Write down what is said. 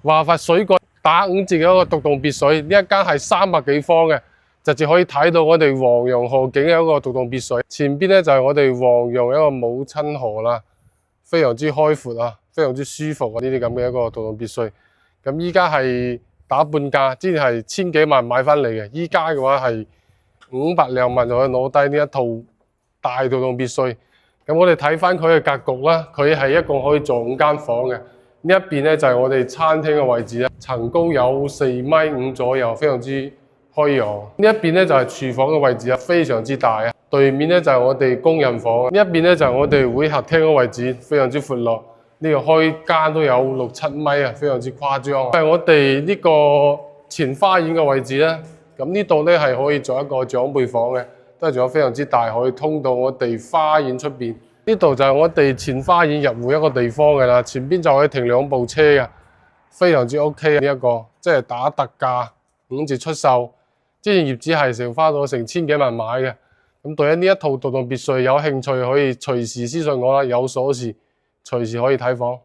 華發水果打5折嘅一個獨棟別墅，呢一間係300幾方嘅，直接可以睇到我哋黃楊河景嘅一個獨棟別墅。前邊咧就係我哋黃楊一個母親河啦，非常之開闊啊，非常之舒服啊！呢啲咁嘅一個獨棟別墅，咁依家係打半價，之前係千幾萬買翻嚟嘅，依家嘅話係500零萬就可以攞低呢一套大獨棟別墅。咁我哋睇翻佢嘅格局啦，佢係一共可以做5間房嘅。呢一邊咧就係我哋餐廳嘅位置啦，層高有4.5米左右，非常之開揚。呢一邊咧就係廚房嘅位置啊，非常之大啊。對面咧就係我哋工人房，呢一邊咧就係我哋會客廳嘅位置，非常之闊落。呢個開間都有6-7米啊，非常之誇張。係我哋呢個前花園嘅位置咧，咁呢度咧係可以做一個長輩房嘅，都係仲有非常之大，可以通到我哋花園出邊。呢度就係我哋前花園入戶一個地方嘅啦，前邊就可以停2部車嘅，非常之 OK 啊！呢一個即係打特價5折出售，之前業主係成花到成千幾萬買嘅。咁對於呢一套獨棟別墅有興趣，可以隨時私信我啦，有鎖匙隨時可以睇房。